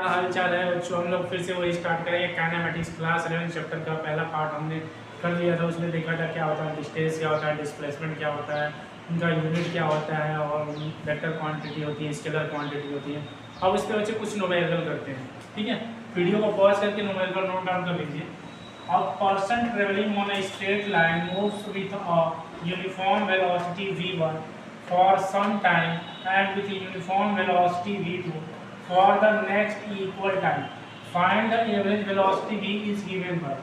हाल चाल है बच्चों। हम लोग फिर से वही स्टार्ट करेंगे काइनेमेटिक्स क्लास 11 चैप्टर का पहला पार्ट हमने कर लिया था। उसमें देखा था क्या होता है डिस्टेंस, क्या होता है डिस्प्लेसमेंट, क्या होता है उनका यूनिट क्या होता है, और वेक्टर क्वांटिटी होती है, स्केलर क्वांटिटी होती है। अब इस पर बच्चे कुछ न्यूमेरिकल करते हैं, ठीक है। वीडियो को पॉज करके न्यूमेरिकल नोट डाउन कर लीजिए। A person traveling on a straight line moves with a uniform velocity v1 for some time and with a uniform velocity v2 for the next equal time. Find the average velocity v is given by.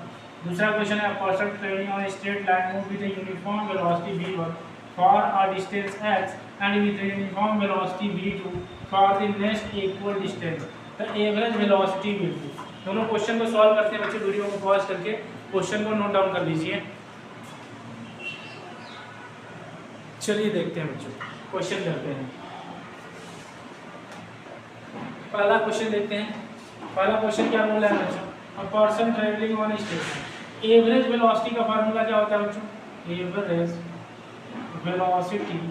दूसरा question है, a person traveling on a straight line moves with a uniform velocity v1 for a distance x and with a uniform velocity v2 for the next equal distance. The average velocity will be. दोनों question को solve करते हैं बच्चे। Video को pause करके question को note down कर लीजिए। चलिए देखते हैं बच्चों, क्वेश्चन करते हैं। पहला क्वेश्चन देखते हैं। पहला क्वेश्चन क्या बोला है बच्चों? A person travelling on station. Average velocity का फार्मूला क्या होता है बच्चों? Average velocity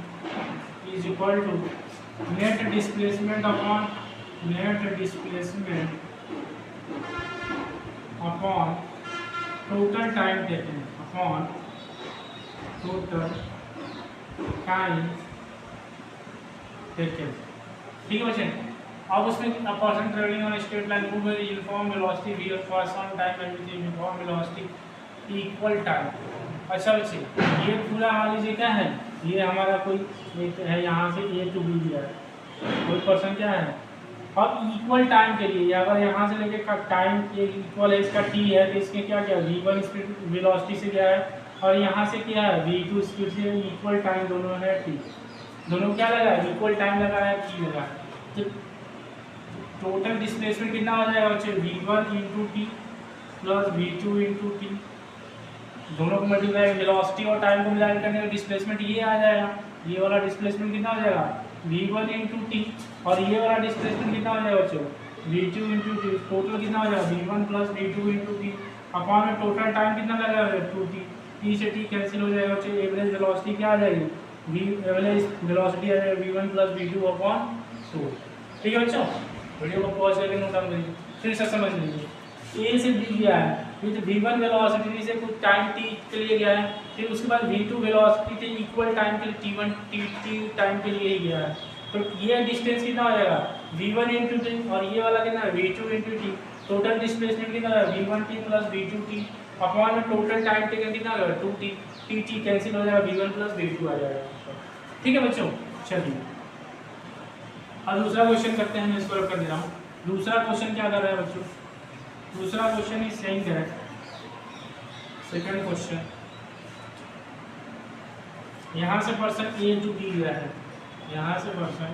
is equal to net displacement upon net displacement upon total time taken upon total time taken. ठीक है बच्चे। अब उसमें a person travelling on straight line move with uniform velocity v for some time and with uniform velocity equal time. अच्छा बच्चे, ये पूरा मान लीजिए क्या है, ये हमारा कोई एक है, यहाँ से a टू b दिया है, कोई पर्सन क्या है। अब इक्वल टाइम के लिए अगर यहाँ से लेके टाइम इक्वल है, इसका t है तो इसके क्या क्या v1 स्पीड वेलोसिटी से क्या है, और यहाँ से क्या है v2 स्पीड से इक्वल टाइम दोनों है t। दोनों क्या लगा है, इक्वल टाइम लगा है, t लगा है। तो टोटल डिस्प्लेसमेंट कितना हो जाएगा बच्चे? v1 into T plus v2 into T. दोनों को मल्टीप्लाई वेलोसिटी और टाइम को मिलाकर करने का डिस्प्लेसमेंट ये आ जाएगा। ये वाला डिस्प्लेसमेंट कितना हो जाएगा v1 इंटू टी, और ये वाला डिस्प्लेसमेंट कितना हो जाएगा बच्चों? v2 into T. टोटल कितना हो जाएगा v1 plus v2 into T upon में टोटल टाइम कितना लगा है 2t। टी से टी कैंसिल हो जाएगा बच्चों। एवरेज वेलोसिटी क्या आ जाएगी? एवरेज वेलोसिटी आ जाएगा v1 प्लस v2 अपॉन 2। ठीक है बच्चों, वीडियो को पॉज करके नोट डाउन करिए, फिर से समझ लीजिए। ए से बी गया है विद v1 वेलोसिटी से कुछ टाइम t के लिए गया है, फिर उसके बाद v2 वेलोसिटी से इक्वल टाइम के लिए t1 t टाइम के लिए ही गया है। तो ये डिस्टेंस कितना हो जाएगा v1 इंटू टी, और ये वाला कितना है v2 into T. Total displacement कितना है v1 t plus v2 t upon में टोटल टाइम टेकन कितना होगा 2t। t कैंसिल हो जाएगा, v1 प्लस v2 आ जाएगा। ठीक है बच्चों, चलिए अब दूसरा क्वेश्चन करते हैं। मैं इसको रख कर दे रहा हूँ। दूसरा क्वेश्चन क्या कर रहा है बच्चों? दूसरा question is saying that, second question, यहाँ से पर्सन ए टू बी गया है, यहाँ से पर्सन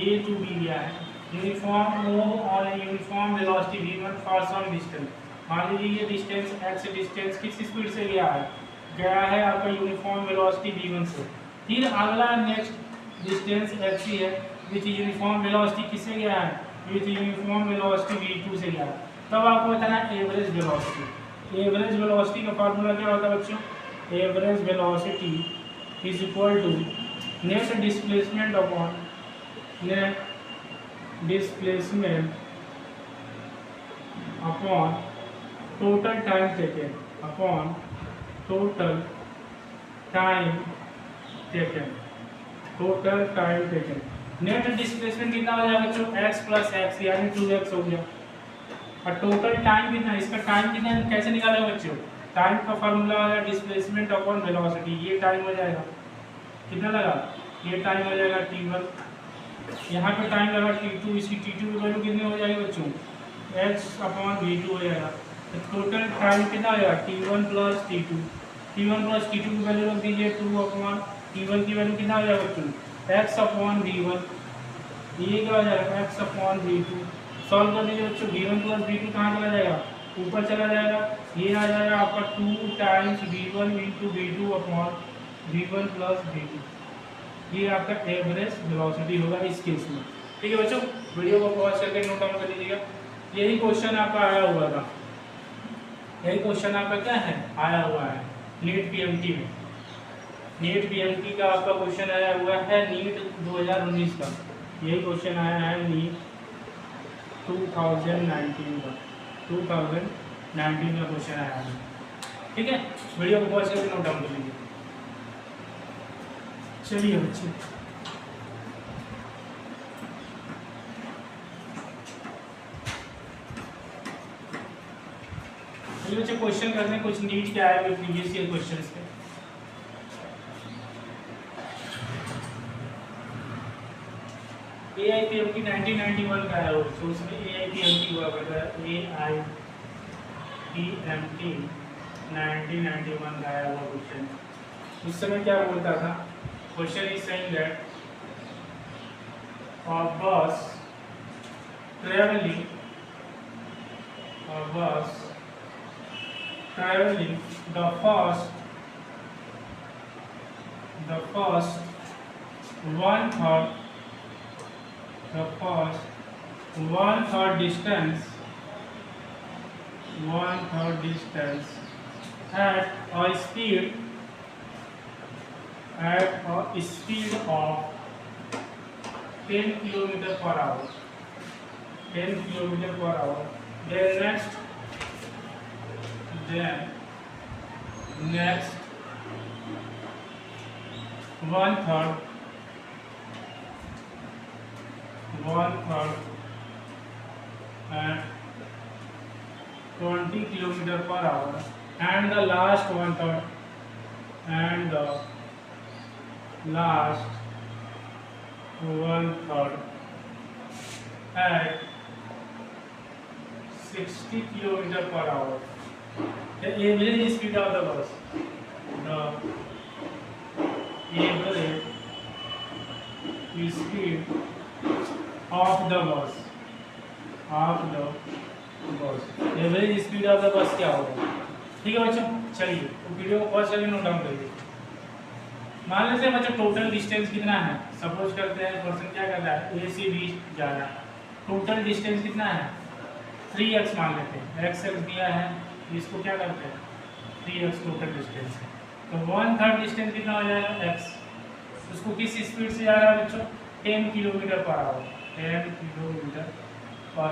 ए टू बी गया है, uniform move on uniform velocity v1 for some distance. मान लीजिए ये डिस्टेंस x डिस्टेंस किस स्पीड से गया है आपका यूनिफॉर्म वेलोसिटी v1 से। फिर अगला नेक्स्ट डिस्टेंस x ही है विथ यूनिफॉर्म वेलोसिटी किससे गया है? विथ यूनिफॉर्म वेलोसिटी v2 से गया है। तब आपको बताना है एवरेज वेलोसिटी। एवरेज वेलोसिटी का फार्मूला क्या होता है बच्चों? Average velocity is equal to net displacement upon net displacement upon total time taken upon total time taken. Total time taken net displacement कितना हो जाएगा बच्चों? x प्लस एक्स यानी 2x हो गया। और टोटल टाइम कितना है? इसका टाइम कितना है कैसे निकालेगा बच्चों? टाइम का फार्मूला है डिस्प्लेसमेंट अपॉन वेलोसिटी। ये टाइम हो जाएगा कितना लगा? ये टाइम हो जाएगा t1, यहाँ पे टाइम लगा t2, इसकी t2 की वैल्यू कितनी हो जाएगी बच्चों? x अपॉन v2 हो जाएगा। तो टोटल टाइम कितना हो जाएगा? t1 plus t2। t1 plus t2 की वैल्यू रख दीजिए 2 अपॉन t1 की वैल्यू कितना हो जाएगा बच्चों? x upon v1। ये क्या हो जाएगा? x upon v2। सॉल्व कर दीजिए बच्चों। v1 प्लस v2 कहाँ चला जाएगा? ऊपर चला जाएगा। ये आ जाएगा आपका 2 times v1 into v2 upon v1 plus v2। ये आपका एवरेज वेलोसिटी होगा इस केस में। ठीक है बच्चों, वीडियो को पॉज करके नोट डाउन कर लीजिएगा। यही क्वेश्चन आपका आया हुआ था, यही क्वेश्चन आपका क्या है आया हुआ है नीट पीएमटी में। नीट पीएमटी का आपका क्वेश्चन आया हुआ है नीट 2019 का। यही क्वेश्चन आया है नीट 2019 का 2019 का क्वेश्चन आया है। ठीक है, वीडियो को पॉज करके नोट डाउन कर लीजिए। चलिए बच्चे, बच्चे क्वेश्चन करते हैं कुछ नीट के आए हुए प्रीवियस ईयर क्वेश्चंस के। AIPM की 1991 का है, तो उसमें AIPM की हुआ करता है, AIPM की 1991 का आया हुआ क्वेश्चन। उस समय क्या बोलता था, question is saying that a bus traveling the first one third distance at a speed of 10 km per hour. Then next one third at 20 km per hour, and the last one third at 60 km per hour. The average speed of the bus. The average speed of the bus. Average speed of the bus क्या होगा? ठीक है बच्चों, चलिए तो video को pause करके note down करिए। मान लेते हैं बच्चों टोटल डिस्टेंस कितना है, सपोज करते हैं पर्सन क्या कर रहा है, ए से बी जा रहा है, टोटल डिस्टेंस कितना है 3x मान लेते हैं, x दिया है, इसको क्या करते हैं 3x टोटल डिस्टेंस है, तो 1/3 डिस्टेंस कितना हो जाएगा x, उसको किस स्पीड से जा रहा है बच्चों 10 किलोमीटर पर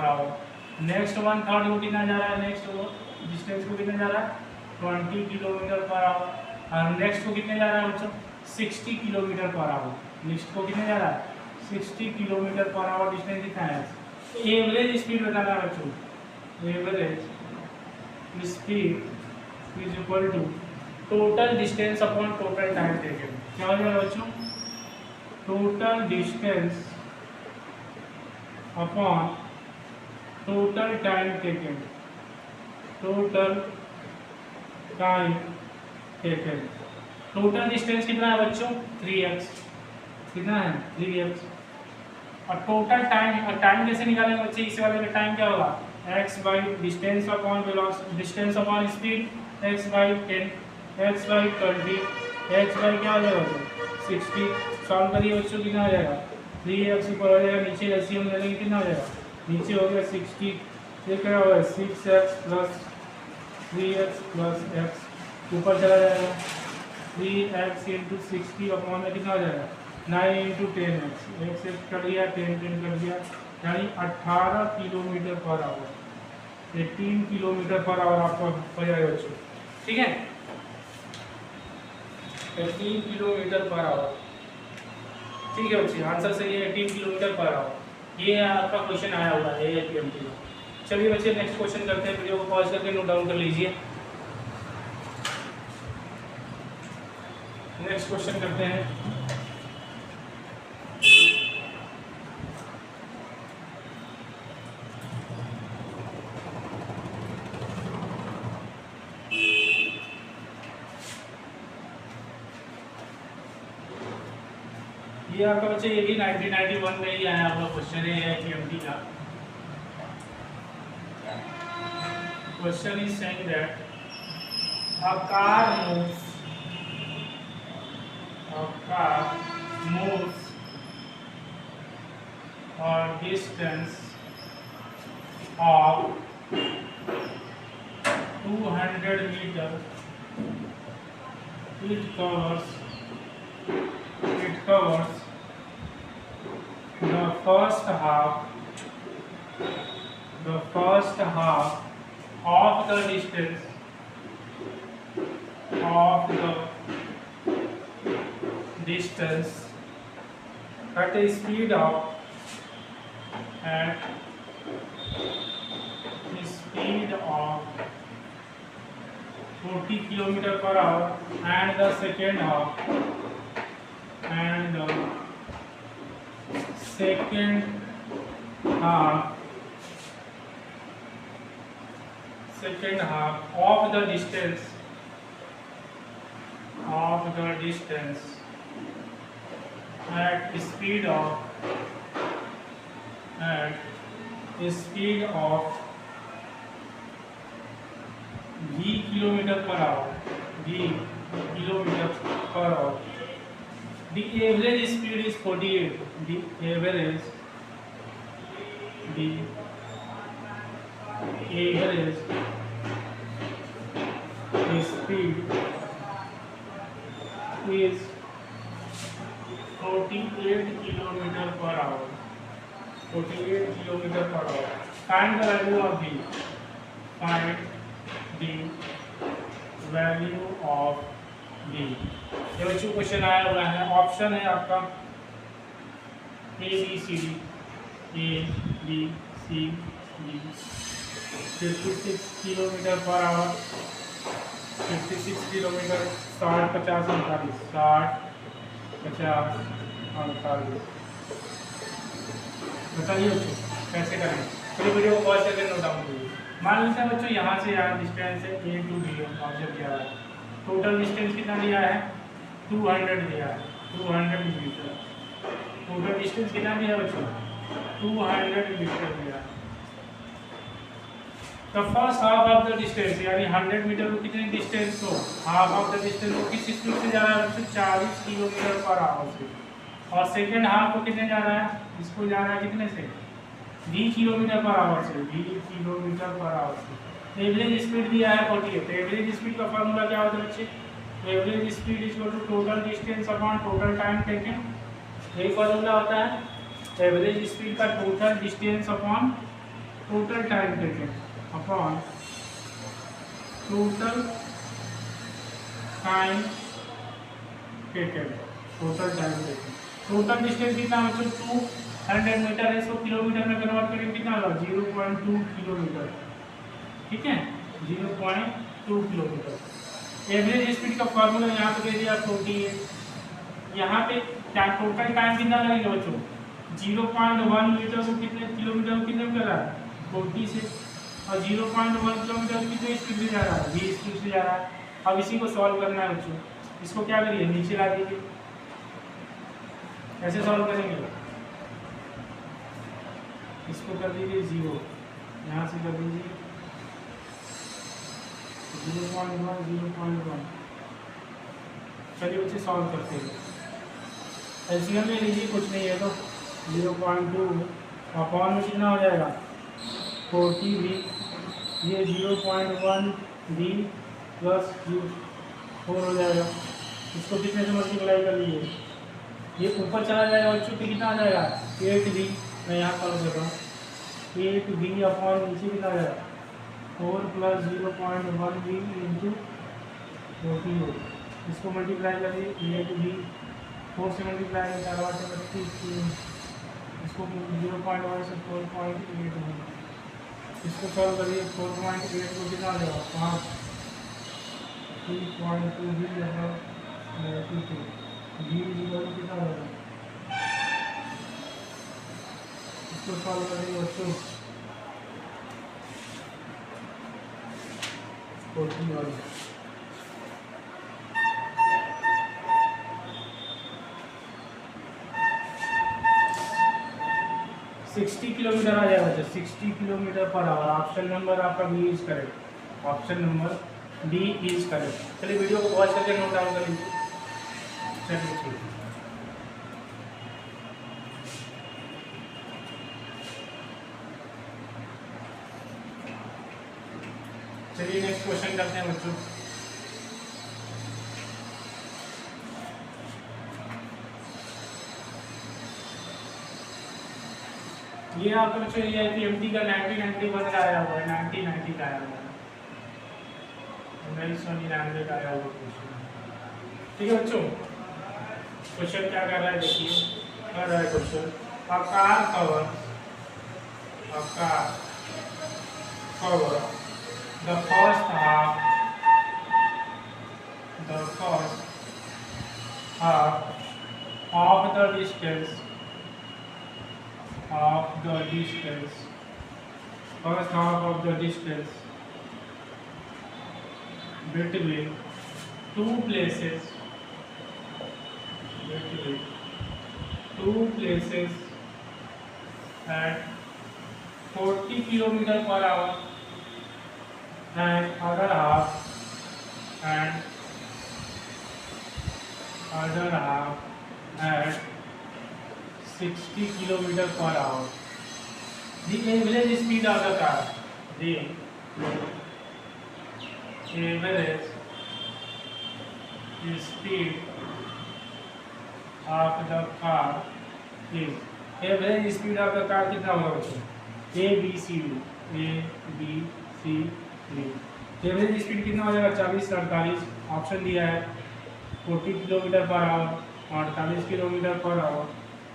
आवर। नेक्स्ट 1/3 को कितना जा रहा है, नेक्स्ट वो डिस्टेंस को कितना जा रहा है 20 किलोमीटर पर आवर, और नेक्स्ट को कितने जा रहा है बच्चों 60 किलोमीटर पर आवर, नेक्स्ट को कितने जा रहा है 60 किलोमीटर पर आवर, डिस्टेंस कितना है। तो एवरेज स्पीड बताना है बच्चों, average speed is equal to total distance upon total time taken. क्या हो जाएगा बच्चों, total distance upon total time taken, total time taken. Total distance कितना है बच्चों 3x, कितना है 3x, और टोटल टाइम, और टाइम कैसे निकालेंगे बच्चे, इस वाले में टाइम क्या होगा x by distance upon velocity, distance upon speed x by 10, x by 20, x by क्या हो जाएगा 60। सॉल्व करिए बच्चों, कितना हो जाएगा 3x ऊपर हो जाएगा, नीचे एलसीएम ले लेंगे कितना हो जाएगा, नीचे हो गया 60, ये क्या होगा 6x plus 3x plus x, ऊपर चला जाएगा 3x इंटू 60 अपॉन में कितना हो जाएगा 9 इंटू 10x, x कट गया 10 कट गया, यानी 18 kilometre per our, 18 kilometre per our आपका हो जाएगा बच्चों। ठीक है, 18 किलोमीटर पर आवर। ठीक है बच्चे, आंसर सही है 18 किलोमीटर पर आवर। ये आपका क्वेश्चन आया हुआ है AIPMT का। चलिए बच्चे नेक्स्ट क्वेश्चन करते हैं, वीडियो को पॉज करके नोट डाउन कर लीजिए। नेक्स्ट क्वेश्चन करते हैं, ये आपका बच्चे ये भी 1991 में ही आया हुआ क्वेश्चन है AIPMT का। Question is saying that a car moves a distance of 200 meters. It covers the first half the first half of the distance at a speed of 40 km per hour, and the second half of the distance at speed of v kilometer per hour. The average speed is 48. The average speed is 48 km per hour. Find the value of v. ये बच्चों question आया हुआ है। Option है आपका A B C D 56 kilometre per hour, 56 kilometre, 60, 50, 39, 60, 50, 39। बताइए बच्चों कैसे करेंगे? पूरी वीडियो को पॉज करके नोट डाउन कीजिए। मान लेते हैं बच्चों यहाँ से यहाँ डिस्टेंस है ए टू बी ऑब्जेक्ट दिया है। टोटल डिस्टेंस कितना दिया है? 200 दिया है, 200 मीटर। टोटल डिस्टेंस कितना दिया है बच्चों? 200 मीटर दिया है। तो first half of the distance यानी 100 मीटर को कितने डिस्टेंस को, हाफ ऑफ द डिस्टेंस को किस स्पीड से जा रहा है बच्चों? 40 किलोमीटर पर आवर से। और सेकेंड हाफ को कितने जा रहा है? इसको जा रहा है कितने से? 20 किलोमीटर पर आवर से, 20 किलोमीटर पर आवर से। एवरेज स्पीड दिया है 48। एवरेज स्पीड का फॉर्मूला क्या होता है बच्चे? Average speed is equal to total distance upon total time taken. यही फॉर्मूला होता है। एवरेज स्पीड का total distance upon total time taken upon total time taken. Total distance कितना बच्चों? 200 मीटर है। इसको किलोमीटर में कन्वर्ट करेंगे कितना होगा? 0.2 किलोमीटर। ठीक है, 0.2 किलोमीटर। एवरेज स्पीड का फॉर्मूला यहाँ पे दे दिया 48। यहाँ पे टोटल टाइम कितना लगेगा बच्चों? 0.1 मीटर को कितने किलोमीटर को कितने कर रहा है? 40 से। और 0.1 किलोमीटर कितने स्पीड से जा रहा है? 20 स्पीड से जा रहा है। अब इसी को सॉल्व करना है बच्चों। इसको क्या करिए? नीचे ला दीजिए। कैसे सॉल्व करेंगे? इसको कर दीजिए 0, यहाँ से कर दीजिए 0.1, 0.1। चलिए बच्चे सॉल्व करते हैं। एलसीएम में लीजिए, कुछ नहीं है तो 0.2 अपॉन में कितना हो जाएगा? 40 भी। ये 0.1 भी प्लस 4 हो जाएगा। इसको कितने से मल्टीप्लाई कर लीजिए? ये ऊपर चला जाएगा बच्चों, तो कितना आ जाएगा? 8 भी। मैं यहाँ सॉल्व कर रहा हूँ। 8 भी अपॉन नीचे कितना आ जाएगा? 4 प्लस 0.1 भी इंटू 40। इसको मल्टीप्लाई करिए। 8 भी 4 से मल्टीप्लाई करें 4 8 32। इसको 0.1 से 4.8 भी। इसको सॉल्व करिए। 4.8 को कितना आ जाएगा? 5। 3.2 भी भी कितना आ जाएगा? इसको सॉल्व करेंगे बच्चों 41। 60 किलोमीटर आ जाएगा बच्चों, 60 kilometre per hour. Option number आपका B is correct. Option number B is correct. चलिए वीडियो को वॉच करके नोट डाउन कर लीजिए। चलिए ठीक है। चलिए नेक्स्ट क्वेश्चन करते हैं बच्चों। ये आपका बच्चों ये है कि एमटी का 1991 का आया हुआ है, 1990 का आया हुआ है, 1999 का आया हुआ क्वेश्चन। ठीक है बच्चों, क्वेश्चन क्या कर रहा है देखिए, कर रहा है question, a car cover the first half of the distance first half of the distance between two places at 40 kilometer per hour and other half at 60 kilometer per hour. The average speed of the car. The average speed of the car is. Average speed of the car कितना होगा बच्चों? ABCD average speed कितना हो जाएगा? 40 से 48। Option दिया है 40 kilometre per our, 48 kilometre per our,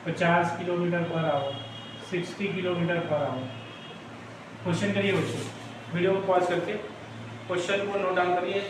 50 kilometre per our, 60 kilometre per our. Question करिए बच्चों, वीडियो को पॉज करके क्वेश्चन को नोट डाउन करिए।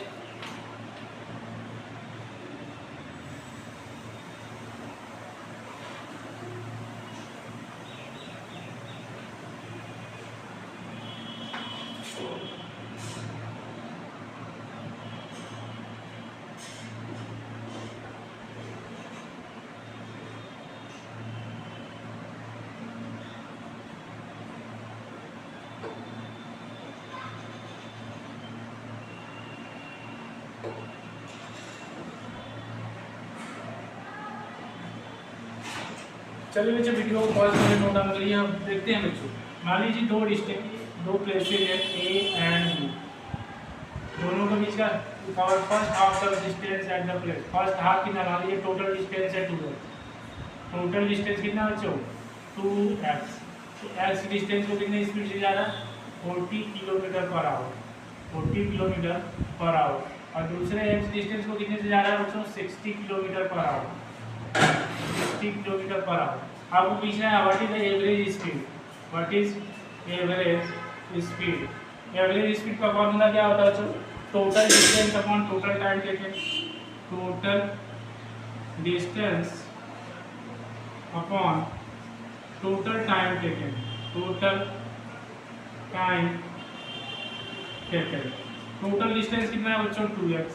चलिए बच्चों, वीडियो को पॉज करके नोट डाउन करिए। हम देखते हैं बच्चों, मान लीजिए दो प्लेसेज है ए एंड बी, दोनों के बीच का first half the distance at the place. First half कितना? मान लीजिए टोटल डिस्टेंस है 2x। टोटल डिस्टेंस कितना बच्चों? 2x। तो x डिस्टेंस को कितने स्पीड से जा रहा है? 40 kilometre per our, 40 kilometre per our. और दूसरे x डिस्टेंस को कितने से जा रहा है बच्चों? 60 kilometre per our, 60 kilometre per our. आपको पूछना है what is the average speed, what is average speed. Average speed का फॉर्मूला क्या होता है बच्चों? Total distance upon total time taken, total distance upon total time taken, total time taken. Total distance कितना है बच्चों? 2x।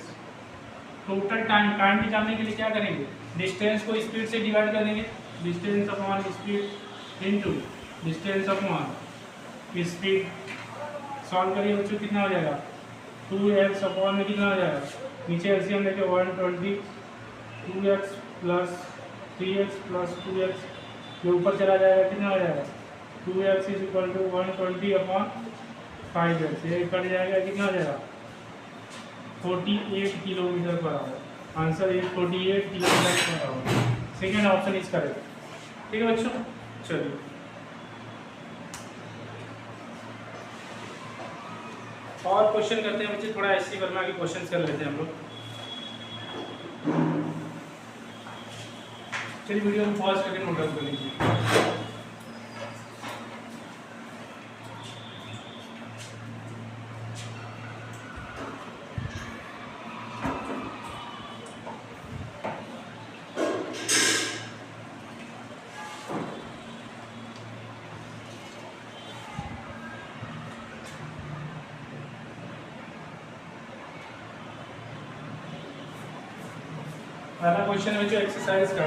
टोटल टाइम निकालने के लिए क्या करेंगे? डिस्टेंस को स्पीड से डिवाइड कर देंगे, distance upon speed into distance upon speed. Solve करिए बच्चों, कितना हो जाएगा? 2x अपॉन में कितना हो जाएगा? नीचे एलसीएम लेके 120, 2x plus 3x plus 2x, ये ऊपर चला जाएगा, कितना हो जाएगा? 2x is equal to 120 upon 5x, ये कट जाएगा, कितना हो जाएगा? 48 kilometre per our. Answer is 48 kilometre per our. Second option is correct. ठीक है बच्चों, चलिए और क्वेश्चन करते हैं बच्चे। थोड़ा एससी वर्मा के क्वेश्चन कर लेते हैं हम लोग। चलिए वीडियो को पॉज करके नोट डाउन कर लीजिए। पहला क्वेश्चन है जो एक्सरसाइज का,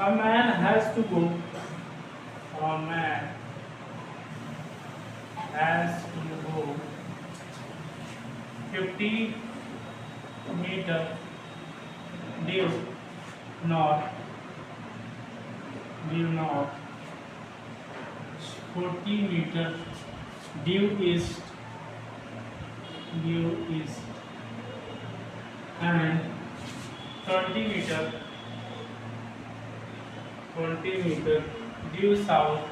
a man has to go 50 meter due north 40 meter due east and 20 meter due south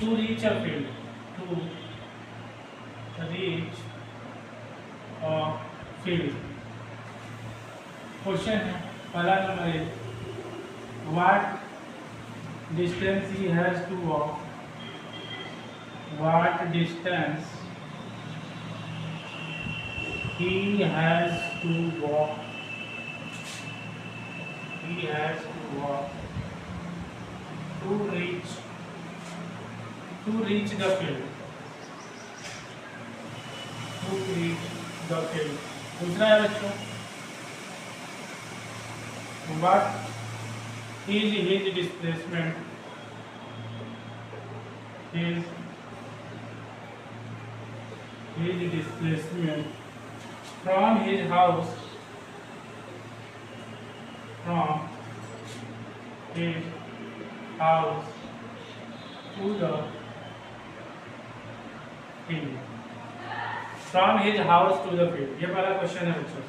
to reach a field, question है पहला नंबर है what distance he has to walk, what distance he has to walk to reach the field, दूसरा है बच्चों what is his displacement, from his house to the field, from his house to the field। ये पहला question है बच्चों।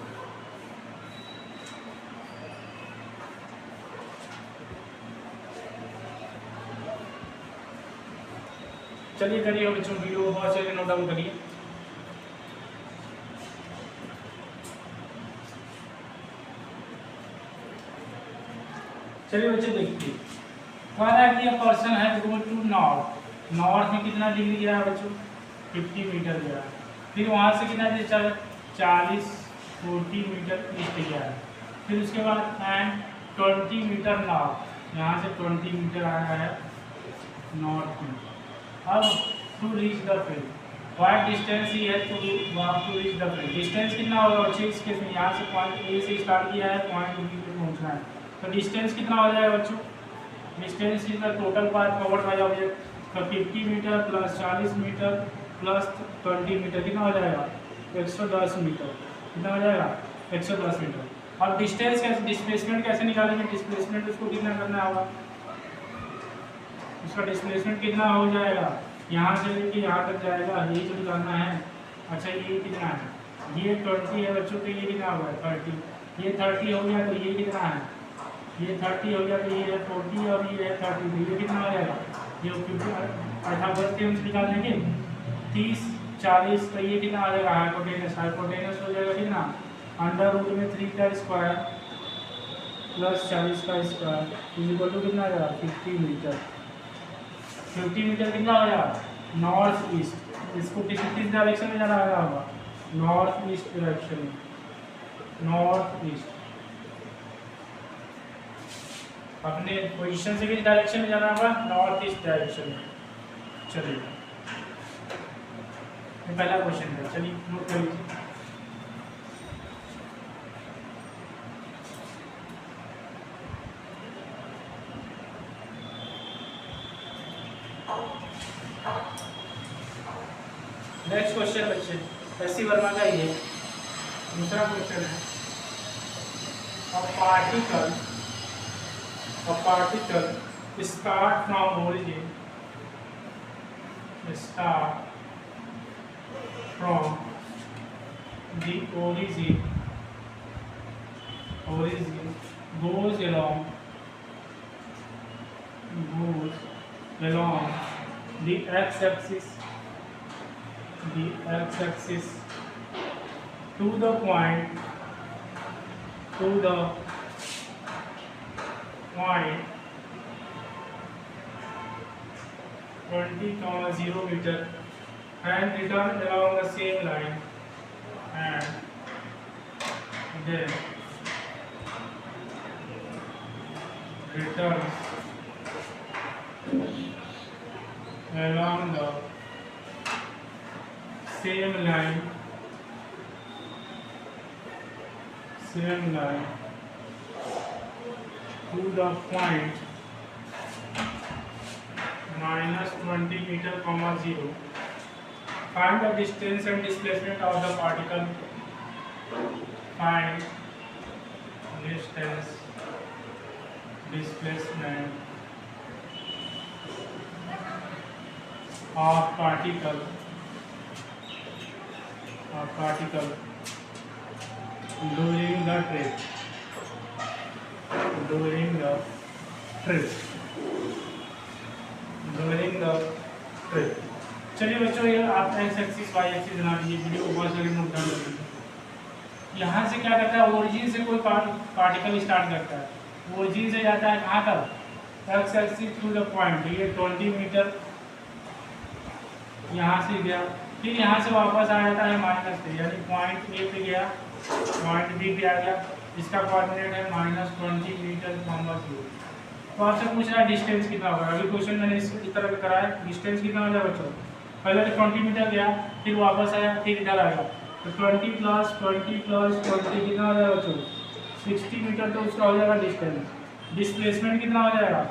चलिए करिए बच्चों, वीडियो को बहुत से नोट डाउन करिए। चलिए बच्चे देखिए, कह रहा है कि ये पर्सन है गो टू नॉर्थ में कितना डिग्री गया है बच्चों, 50 मीटर गया है। फिर वहाँ से कितना 40 मीटर ईस्ट गया है। फिर उसके बाद एंड 20 मीटर नॉर्थ, यहाँ से 20 मीटर आया है नॉर्थ में। अब to reach the field, what distance ही है to reach the field, distance कितना होगा बच्चे इस केस में, यहाँ से पॉइंट ए से स्टार्ट किया है, पॉइंट बी पे पहुँचना है, तो डिस्टेंस कितना हो जाएगा बच्चों, distance is the total path covered by object, तो 50 metre plus 40 metre plus 20 metre कितना हो जाएगा 110 मीटर, कितना हो जाएगा 110 मीटर। अब डिस्टेंस कैसे, डिस्प्लेसमेंट कैसे निकालेंगे, डिस्प्लेसमेंट उसको कितना करना होगा, उसका डिस्प्लेसमेंट कितना हो जाएगा, यहाँ से लेके यहाँ तक जाएगा, यही तो निकालना है। अच्छा ये कितना है, ये 20 है बच्चों, तो ये कितना होगा 30, ये 30 हो गया, तो ये कितना है, ये 30 हो गया, तो ये है 40 और ये है 30, तो ये कितना हो जाएगा, ये 58 के अंश निकाल देंगे, 30 40, तो ये कितना आ जाएगा हाइपोटेनस हो जाएगा कितना, अंडर रूट में 3 का स्क्वायर प्लस 40 का स्क्वायर इक्वल टू कितना आ जाएगा 50 मीटर। 50 मीटर कितना हो जाएगा नॉर्थ ईस्ट, इसको किस डायरेक्शन में जाना होगा, नॉर्थ ईस्ट डायरेक्शन में, नॉर्थ ईस्ट अपने पोजीशन से किस डायरेक्शन में जाना होगा, नॉर्थ ईस्ट डायरेक्शन में। चलिए ये पहला क्वेश्चन है, चलिए नोट कर लीजिए। नेक्स्ट क्वेश्चन बच्चे एससी वर्मा का ही है, दूसरा क्वेश्चन है a particle start from origin, start from the origin goes along the x-axis to the point 20,0 meter and return along the same line and then returns along the same line to the point -20 meter, 0. Find the distance and displacement of the particle. Find distance, displacement of particle during the trip. during the trip, during the trip। चलिए बच्चों, ये आप x axis Y axis बना लीजिए, video को बहुत सारे note down कर लीजिए। यहाँ से क्या करता है, ओरिजिन से कोई पार्टिकल स्टार्ट करता है, ओरिजिन से जाता है कहाँ तक, X axis to the point, ये 20 मीटर यहाँ से गया, फिर यहाँ से वापस आ जाता है -3, यानी पॉइंट ए पे गया, पॉइंट बी पे आ गया, इसका कोऑर्डिनेट है -20 मीटर, तो आपसे पूछ रहा है डिस्टेंस कितना होगा। अभी क्वेश्चन मैंने इस तरह का करा है, डिस्टेंस कितना हो जाएगा बच्चों, पहले 20 मीटर गया, फिर वापस आया, फिर इधर आया, तो 20 + 20 + 20 कितना हो जाएगा बच्चों, 60 मीटर, तो उसका हो जाएगा डिस्टेंस। डिस्प्लेसमेंट कितना हो जाएगा,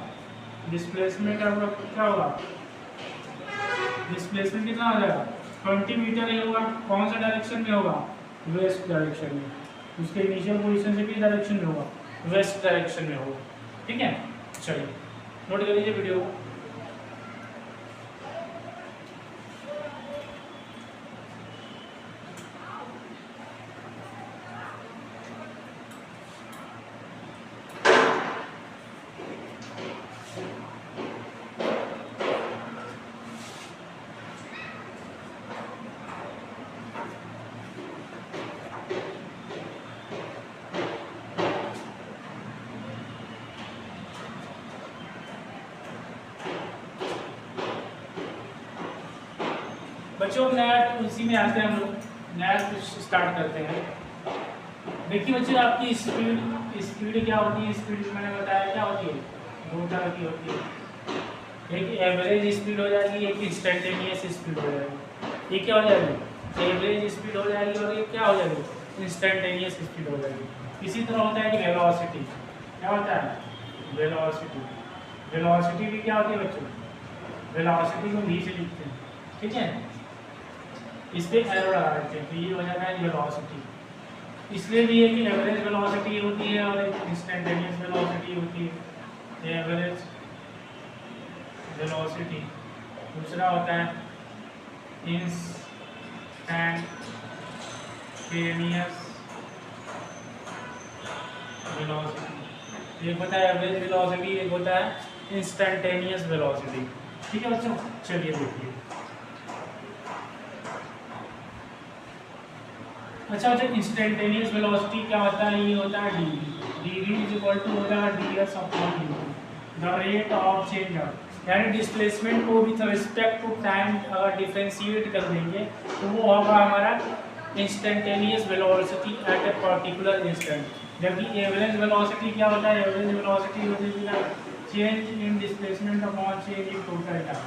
डिस्प्लेसमेंट आपका क्या होगा, डिस्प्लेसमेंट कितना हो जाएगा, 20 मीटर ही होगा। कौन सा डायरेक्शन में होगा, वेस्ट डायरेक्शन में, उसके इनिशियल पोजीशन से किस डायरेक्शन में होगा, वेस्ट डायरेक्शन में होगा। ठीक है, चलिए नोट कर लीजिए वीडियो को। बच्चों नया उसी में आते हैं हम लोग, नया कुछ स्टार्ट करते हैं। देखिए बच्चों, आपकी स्पीड क्या होती है, स्पीड मैंने बताया क्या होती है, दो तरह की होती है, एक एवरेज स्पीड हो जाएगी, एक इंस्टेंटेनियस स्पीड हो जाएगी। ये क्या हो जाएगी, एवरेज स्पीड हो जाएगी, और ये क्या हो जाएगी, इंस्टेंटेनियस स्पीड हो जाएगी। इसी तरह होता है कि वेलोसिटी, क्या होता है, वेलोसिटी, वेलोसिटी भी क्या होती है बच्चों, वेलोसिटी को भी से लिखते हैं, ठीक है, इस पर एरो लगा देते हैं, तो ये हो जाता है वेलोसिटी। इसलिए भी है कि एवरेज वेलोसिटी होती है और एक इंस्टेंटेनियस वेलोसिटी होती है, एवरेज वेलोसिटी। दूसरा होता है इंस्टेंटेनियस वेलोसिटी। एक होता है एवरेज वेलोसिटी, एक होता है इंस्टेंटेनियस वेलोसिटी। ठीक है बच्चों, चलिए देखिए। अच्छा, जो इंस्टेंटेनियस वेलोसिटी क्या होता है, ये होता है dv = होता है ds/dt, the rate of change of, यानी डिस्प्लेसमेंट को विथ रिस्पेक्ट टू टाइम अगर डिफरेंशिएट कर देंगे तो वो होगा हमारा instantaneous velocity at a particular instant. जबकि एवरेज वेलोसिटी क्या होता है, एवरेज वेलोसिटी होती है change in displacement upon change in total time,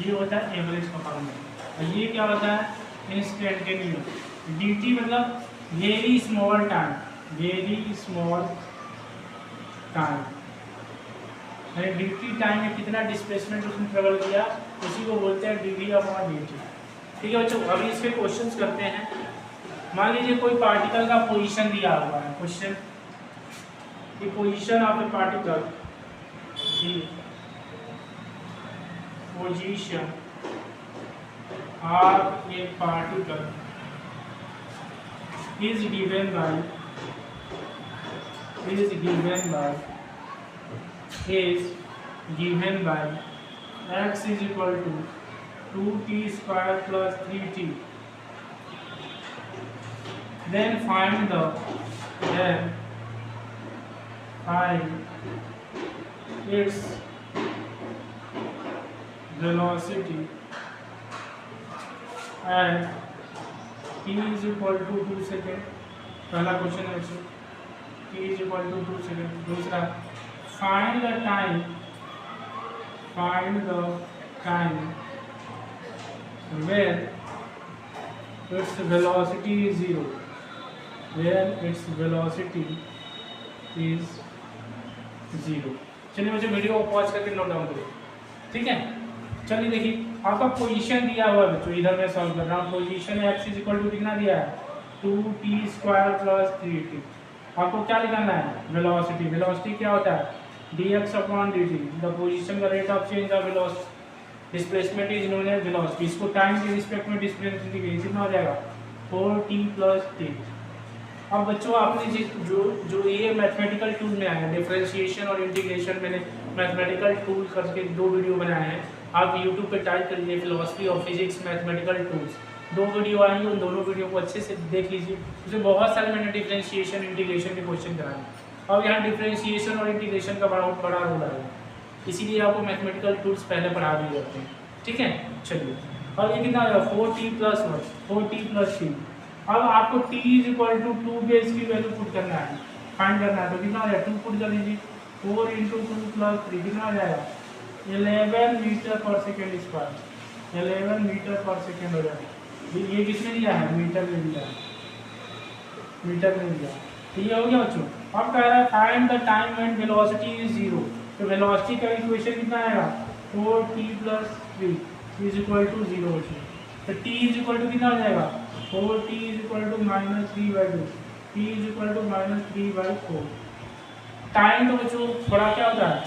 ये होता है एवरेज का फॉर्मूला। और ये क्या होता है, इंस्टेंटेनियस, dt मतलब very small time, very small time, यानी dt टाइम में कितना डिस्प्लेसमेंट उसने ट्रेवल किया, उसी को बोलते हैं dv/dt। ठीक है बच्चों, अभी इसके क्वेश्चंस करते हैं। मान लीजिए कोई पार्टिकल का पोजीशन दिया हुआ है, क्वेश्चन की position of A particle, position of A particle is given by x is equal to 2t² plus 3t, then find its velocity at t is equal to 2 second. पहला question है बच्चों, t is equal to 2 second. दूसरा, find the time where its velocity is 0, where its velocity is 0। चलिए बच्चों, video को pause करके note down करो, ठीक है। चलिए देखिए, आपका पोजीशन दिया हुआ है बच्चों, इधर मैं सॉल्व कर रहा हूँ। Position x is equal to कितना दिया है, 2t² plus 3t। आपको क्या निकालना है, वेलोसिटी। वेलोसिटी क्या होता है, dx/dt, द पोजीशन का rate of change of velocity, displacement is known as velocity. इसको टाइम के रिस्पेक्ट में डिस्प्लेसमेंट कितना हो जाएगा, 4t plus 3। अब बच्चों आपने जो जो ये मैथमेटिकल टूल में आया है, डिफरेंशिएशन और इंटीग्रेशन, मैंने मैथमेटिकल टूल करके 2 वीडियो बनाए हैं। आप यूट्यूब पे टाइप कर लीजिए philosophy of physics mathematical tools, 2 video आएंगे, उन दोनों वीडियो को अच्छे से देख लीजिए। उसमें बहुत सारे मैंने डिफरेंशिएशन इंटीग्रेशन के क्वेश्चन कराए हैं। अब यहाँ डिफरेंशिएशन और इंटीग्रेशन का बहुत बड़ा रोल आएगा, इसीलिए आपको मैथमेटिकल टूल्स पहले पढ़ा दिए जाते हैं। ठीक है, चलिए अब ये कितना आएगा 4t+1 4t+3। अब आपको t इज इक्वल टू 2 पे इसकी वैल्यू पुट करना है, फाइंड करना है। तो कितना आ जाएगा 2 पुट कर लीजिए, 4 × 2 + 3 कितना आ जाएगा 11 मीटर पर सेकेंड स्क्वायर, 11 मीटर पर सेकेंड हो जाएगा। ये किसने दिया है, मीटर में दिया है, मीटर में दिया। तो ये हो गया बच्चों। अब कह रहा है find the time when velocity is 0। तो वेलोसिटी का इक्वेशन कितना आएगा 4t+3 इज इक्वल टू 0 बच्चों। तो t इज इक्वल टू कितना आ जाएगा 4t is equal to -3/2, t is equal to -3/4। Time तो बच्चों थोड़ा क्या होता है,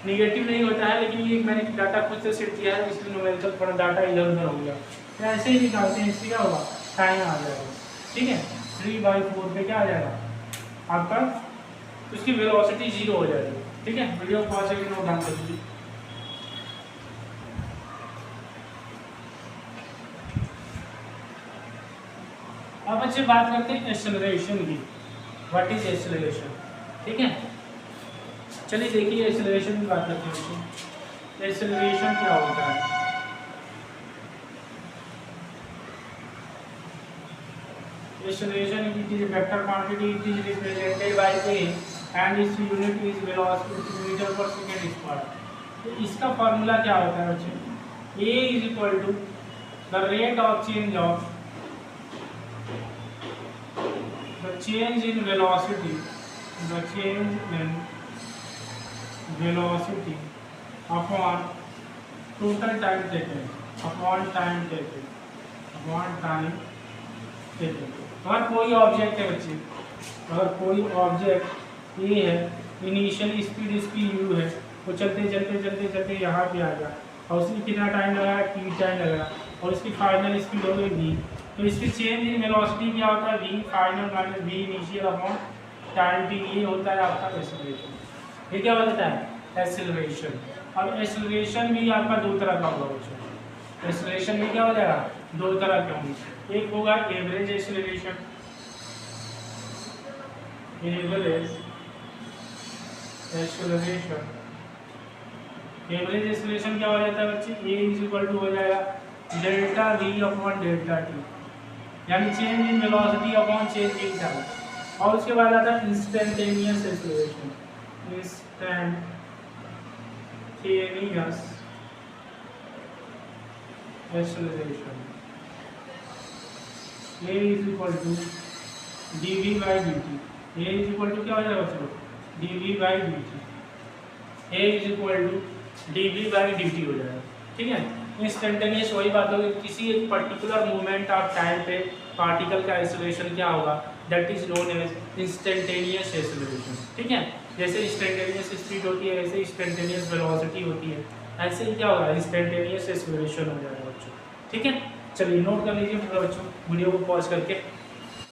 निगेटिव नहीं होता है, लेकिन ये मैंने डाटा खुद से सेट किया है, इसलिए न्यूमेरिकल थोड़ा डाटा इधर उधर हो गया। तो ऐसे ही निकालते हैं, इससे क्या होगा टाइम आ जाएगा। ठीक है, 3/4 पे क्या आ जाएगा आपका, उसकी वेलोसिटी 0 हो जाएगी। ठीक है, वीडियो को 5 सेकंड नोट डाउन कर दीजिए। अब बच्चे बात करते हैं एक्सेलरेशन की। What is acceleration? ठीक है, चलिए देखिए एक्सेलरेशन की बात करते हैं। एक्सेलरेशन क्या होता है? Acceleration it is a vector quantity, it is represented by a and its unit is velocity meter per second square। तो इसका फॉर्मूला क्या होता है बच्चे? A is equal to the rate of change in velocity, the change in velocity upon total time taken, upon time taken, upon time taken। अगर कोई object है बच्चे, अगर कोई ऑब्जेक्ट ये है, इनिशियल स्पीड इसकी u है, वो चलते चलते चलते चलते यहाँ पे आ गया और उसमें कितना टाइम लगा, t टाइम लगा, और इसकी फाइनल स्पीड हो गई v। तो इसकी चेंज इन वेलोसिटी क्या होता है, v final minus v initial upon time t, ये होता है आपका एक्सेलरेशन। ये क्या होता है एक्सेलरेशन। अब एक्सेलरेशन भी आपका 2 तरह का होगा बच्चों। एक्सेलरेशन में क्या हो जाएगा, 2 तरह के होंगे। एक होगा average acceleration, average acceleration. Average acceleration क्या हो जाता है बच्चे, a इज इक्वल टू हो जाएगा delta v upon delta t, यानी change in velocity upon change in time. और उसके बाद आता है instantaneous acceleration, instantaneous acceleration. a is equal to dv/dt, a is equal to क्या हो जाएगा बच्चों dv/dt, a is equal to dv/dt हो जाएगा। ठीक है, इंस्टेंटेनियस वही बात होगी, किसी एक पर्टिकुलर मोमेंट ऑफ टाइम पे पार्टिकल का एक्सेलरेशन क्या होगा, that is known as instantaneous acceleration. ठीक है, जैसे इंस्टेंटेनियस स्पीड होती है, ऐसे इंस्टेंटेनियस वेलोसिटी होती है, ऐसे ही क्या होगा इंस्टेंटेनियस एक्सेलरेशन हो जाएगा बच्चों। ठीक है, चलिए नोट कर लीजिए बच्चों, वीडियो को पॉज करके।